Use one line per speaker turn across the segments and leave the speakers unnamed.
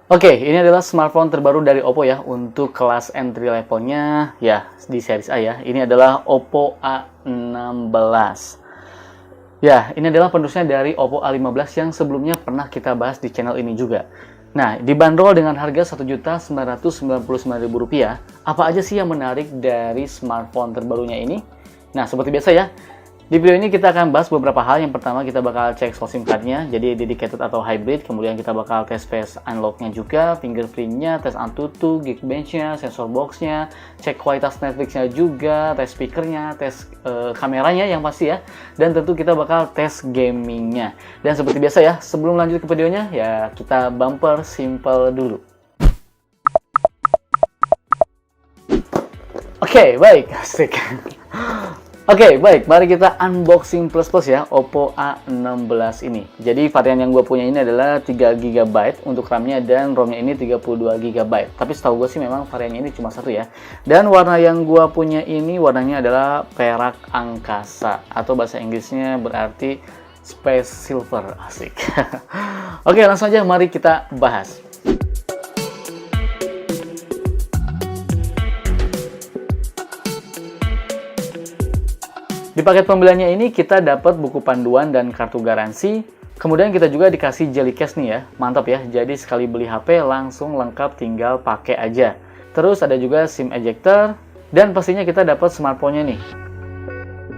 Oke, ini adalah smartphone terbaru dari Oppo ya, untuk kelas entry levelnya ya di series A ya. Ini adalah Oppo A16. Ya, ini adalah penerusnya dari Oppo A15 yang sebelumnya pernah kita bahas di channel ini juga. Nah, dibanderol dengan harga Rp1.999.000, apa aja sih yang menarik dari smartphone terbarunya ini? Nah, seperti biasa ya, di video ini kita akan bahas beberapa hal. Yang pertama, kita bakal cek slot SIM card-nya, jadi dedicated atau hybrid. Kemudian kita bakal tes face unlock-nya juga, fingerprint-nya, tes Antutu, Geekbench-nya, sensor box-nya, cek kualitas Netflix-nya juga, tes speaker-nya, tes kameranya yang pasti ya. Dan tentu kita bakal tes gaming-nya. Dan seperti biasa ya, sebelum lanjut ke videonya, ya kita bumper simple dulu. Oke, baik, asik. Oke, baik. Mari kita unboxing plus-plus ya, Oppo A16 ini. Jadi varian yang gue punya ini adalah 3GB untuk RAM-nya dan ROM-nya ini 32GB. Tapi setahu gue sih memang variannya ini cuma satu ya. Dan warna yang gue punya ini warnanya adalah perak angkasa atau bahasa Inggrisnya berarti space silver. Asik. Oke, langsung aja mari kita bahas. Di paket pembeliannya ini kita dapat buku panduan dan kartu garansi. Kemudian kita juga dikasih jelly case nih ya. Mantap ya. Jadi sekali beli HP langsung lengkap, tinggal pakai aja. Terus ada juga SIM ejector dan pastinya kita dapat smartphone-nya nih.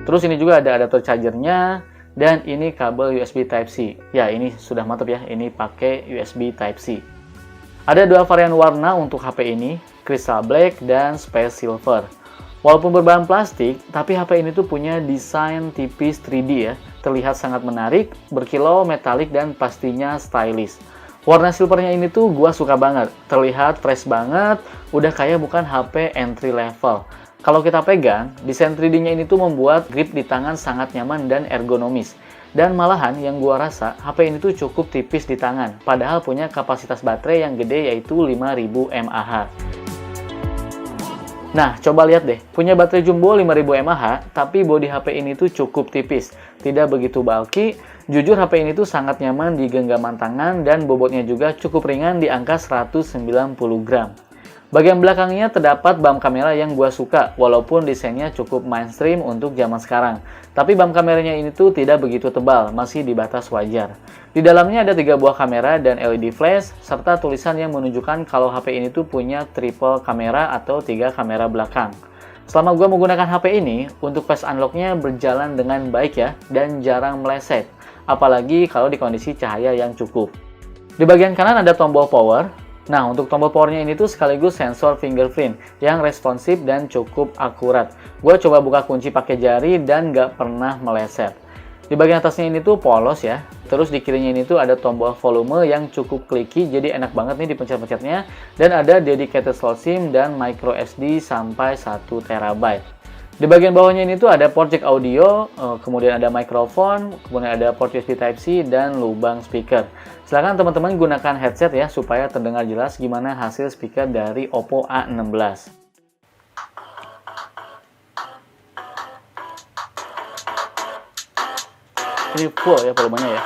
Terus ini juga ada adapter charger-nya dan ini kabel USB Type-C. Ya, ini sudah mantap ya. Ini pakai USB Type-C. Ada dua varian warna untuk HP ini, Crystal Black dan Space Silver. Walaupun berbahan plastik, tapi HP ini tuh punya desain tipis 3D ya. Terlihat sangat menarik, berkilau, metalik, dan pastinya stylish. Warna silvernya ini tuh gua suka banget. Terlihat fresh banget, udah kayak bukan HP entry level. Kalau kita pegang, desain 3D-nya ini tuh membuat grip di tangan sangat nyaman dan ergonomis. Dan malahan yang gua rasa, HP ini tuh cukup tipis di tangan. Padahal punya kapasitas baterai yang gede yaitu 5000 mAh. Nah, coba lihat deh, punya baterai jumbo 5000 mAh, tapi bodi HP ini tuh cukup tipis, tidak begitu bulky. Jujur HP ini tuh sangat nyaman di genggaman tangan dan bobotnya juga cukup ringan di angka 190 gram. Bagian belakangnya terdapat bump kamera yang gua suka, walaupun desainnya cukup mainstream untuk zaman sekarang. Tapi bump kameranya ini tuh tidak begitu tebal, masih di batas wajar. Di dalamnya ada 3 buah kamera dan LED flash, serta tulisan yang menunjukkan kalau HP ini tuh punya triple kamera atau 3 kamera belakang. Selama gua menggunakan HP ini, untuk face unlock-nya berjalan dengan baik ya, dan jarang meleset. Apalagi kalau di kondisi cahaya yang cukup. Di bagian kanan ada tombol power. Nah, untuk tombol powernya ini tuh sekaligus sensor fingerprint yang responsif dan cukup akurat. Gue coba buka kunci pakai jari dan nggak pernah meleset. Di bagian atasnya ini tuh polos ya. Terus di kirinya ini tuh ada tombol volume yang cukup clicky, jadi enak banget nih dipencet-pencetnya. Dan ada dedicated slot SIM dan micro SD sampai 1 TB. Di bagian bawahnya ini tuh ada port jack audio, kemudian ada mikrofon, kemudian ada port USB Type-C dan lubang speaker. Silahkan teman-teman gunakan headset ya supaya terdengar jelas gimana hasil speaker dari Oppo A16. Ini full ya volumenya ya.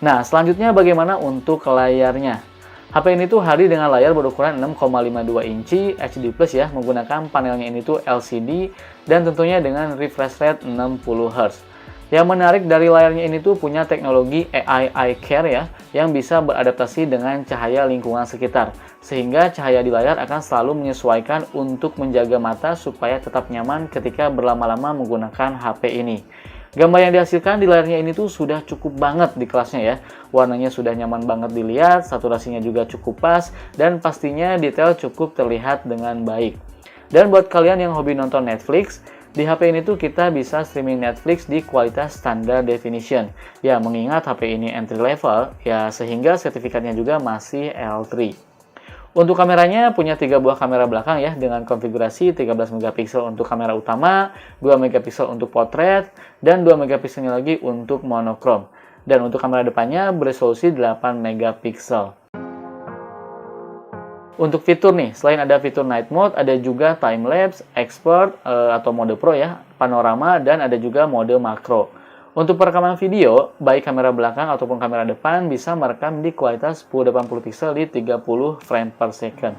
Nah, selanjutnya bagaimana untuk layarnya? HP ini tuh hadir dengan layar berukuran 6,52 inci HD Plus ya, menggunakan panelnya ini tuh LCD dan tentunya dengan refresh rate 60 Hz. Yang menarik dari layarnya ini tuh punya teknologi AI Eye Care ya, yang bisa beradaptasi dengan cahaya lingkungan sekitar, sehingga cahaya di layar akan selalu menyesuaikan untuk menjaga mata supaya tetap nyaman ketika berlama-lama menggunakan HP ini. Gambar yang dihasilkan di layarnya ini tuh sudah cukup banget di kelasnya ya. Warnanya sudah nyaman banget dilihat, saturasinya juga cukup pas, dan pastinya detail cukup terlihat dengan baik. Dan buat kalian yang hobi nonton Netflix, Di HP ini tuh kita bisa streaming Netflix di kualitas standar definition. Ya, mengingat HP ini entry level, ya sehingga sertifikatnya juga masih L3. Untuk kameranya punya 3 buah kamera belakang ya dengan konfigurasi 13 megapiksel untuk kamera utama, 2 megapiksel untuk potret, dan 2 megapikselnya lagi untuk monokrom. Dan untuk kamera depannya beresolusi 8 megapiksel. Untuk fitur nih, selain ada fitur night mode, ada juga time lapse, expert atau mode pro ya, panorama, dan ada juga mode makro. Untuk perekaman video, baik kamera belakang ataupun kamera depan bisa merekam di kualitas 1080 pixel di 30 frame per second.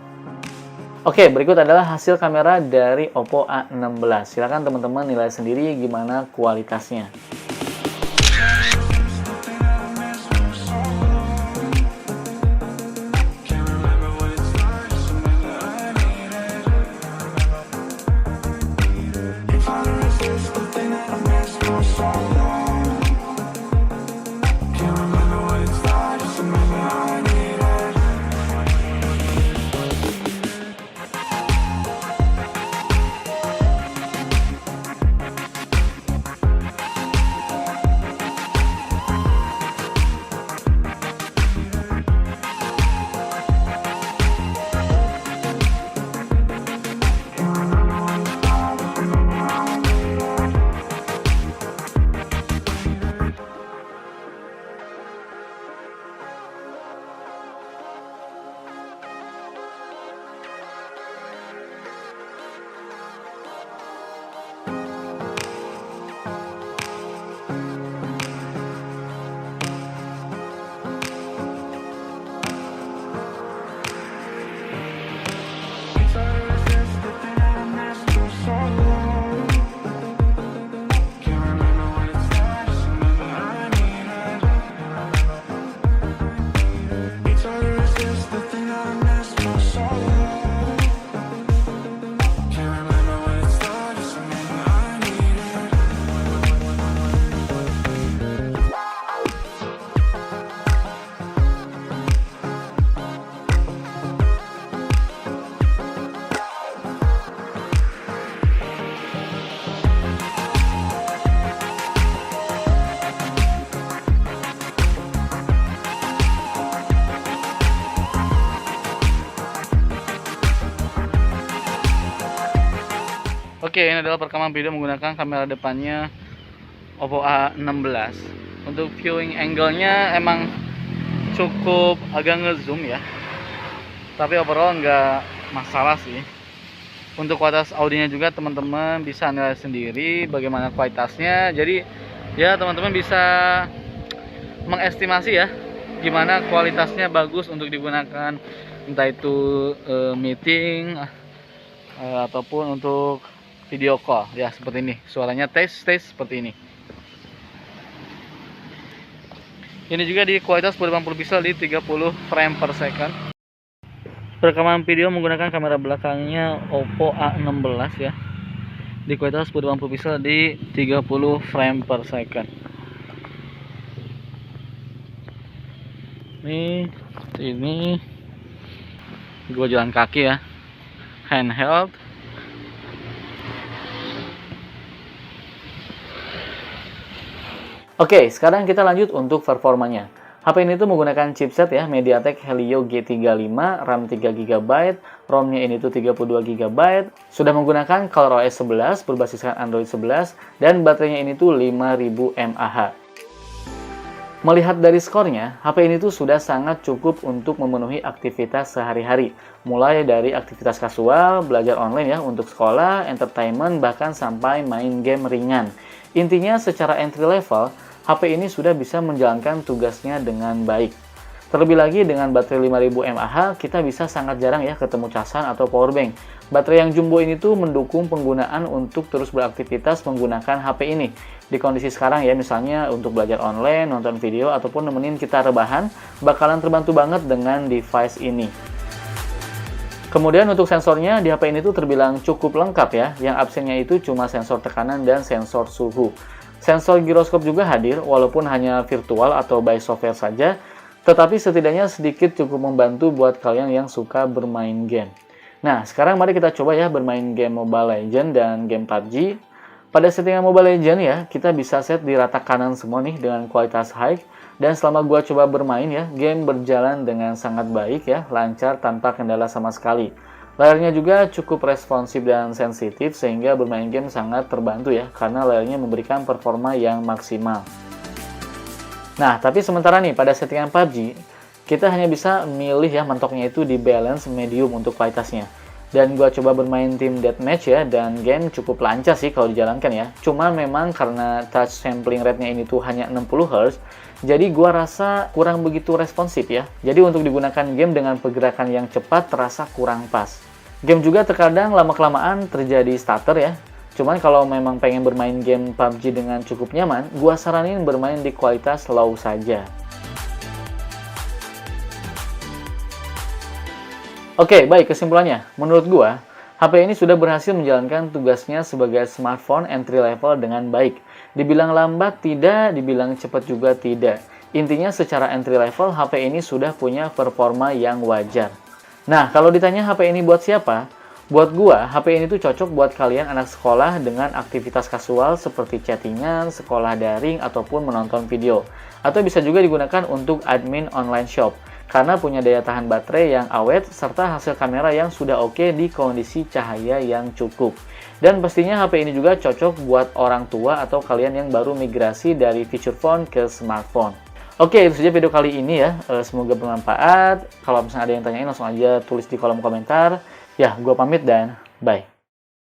Oke, berikut adalah hasil kamera dari Oppo A16. Silahkan teman-teman nilai sendiri gimana kualitasnya. Oke, ini adalah perekaman video menggunakan kamera depannya Oppo A16. Untuk viewing angle-nya emang cukup agak ngezoom ya. Tapi overall nggak masalah sih. Untuk kualitas audionya juga teman-teman bisa nilai sendiri bagaimana kualitasnya. Jadi ya teman-teman bisa mengestimasi ya gimana kualitasnya bagus untuk digunakan, entah itu meeting ataupun untuk video call ya, seperti ini. Suaranya tes seperti ini. Ini juga di kualitas 1080 pixel di 30 frame per second. Perekaman video menggunakan kamera belakangnya Oppo A16 ya. Di kualitas 1080 pixel di 30 frame per second. Ini gua jalan kaki ya. Handheld. Oke, sekarang kita lanjut untuk performanya. HP ini tuh menggunakan chipset ya, MediaTek Helio G35, RAM 3GB, ROM-nya ini tuh 32GB, sudah menggunakan ColorOS 11 berbasiskan Android 11, dan baterainya ini tuh 5000 mAh. Melihat dari skornya, HP ini tuh sudah sangat cukup untuk memenuhi aktivitas sehari-hari. Mulai dari aktivitas kasual, belajar online ya untuk sekolah, entertainment, bahkan sampai main game ringan. Intinya secara entry level, HP ini sudah bisa menjalankan tugasnya dengan baik. Terlebih lagi dengan baterai 5000 mAh, kita bisa sangat jarang ya ketemu casan atau powerbank. Baterai yang jumbo ini tuh mendukung penggunaan untuk terus beraktivitas menggunakan HP ini. Di kondisi sekarang ya, misalnya untuk belajar online, nonton video, ataupun nemenin kita rebahan, bakalan terbantu banget dengan device ini. Kemudian untuk sensornya, di HP ini tuh terbilang cukup lengkap ya. Yang absennya itu cuma sensor tekanan dan sensor suhu. Sensor giroskop juga hadir, walaupun hanya virtual atau by software saja, tetapi setidaknya sedikit cukup membantu buat kalian yang suka bermain game. Nah, sekarang mari kita coba ya bermain game Mobile Legends dan game PUBG. Pada settingan Mobile Legends ya, kita bisa set di rata kanan semua nih dengan kualitas high. Dan selama gua coba bermain ya, game berjalan dengan sangat baik ya, lancar tanpa kendala sama sekali. Layarnya juga cukup responsif dan sensitif sehingga bermain game sangat terbantu ya, karena layarnya memberikan performa yang maksimal. Nah, tapi sementara nih pada settingan PUBG, kita hanya bisa milih ya mentoknya itu di balance medium untuk kualitasnya. Dan gua coba bermain tim deathmatch ya, dan game cukup lancar sih kalau dijalankan ya. Cuma memang karena touch sampling rate-nya ini tuh hanya 60 Hz, jadi gua rasa kurang begitu responsif ya. Jadi untuk digunakan game dengan pergerakan yang cepat terasa kurang pas. Game juga terkadang lama-kelamaan terjadi stutter ya. Cuman kalau memang pengen bermain game PUBG dengan cukup nyaman, gua saranin bermain di kualitas low saja. Oke, baik, kesimpulannya. Menurut gua, HP ini sudah berhasil menjalankan tugasnya sebagai smartphone entry level dengan baik. Dibilang lambat tidak, dibilang cepat juga tidak. Intinya secara entry level, HP ini sudah punya performa yang wajar. Nah, kalau ditanya HP ini buat siapa? Buat gua, HP ini tuh cocok buat kalian anak sekolah dengan aktivitas kasual seperti chattingan, sekolah daring, ataupun menonton video. Atau bisa juga digunakan untuk admin online shop, karena punya daya tahan baterai yang awet, serta hasil kamera yang sudah oke di kondisi cahaya yang cukup. Dan pastinya HP ini juga cocok buat orang tua atau kalian yang baru migrasi dari feature phone ke smartphone. Oke, itu saja video kali ini ya. Semoga bermanfaat. Kalau misalnya ada yang tanyain, langsung aja tulis di kolom komentar. Ya, gue pamit dan bye.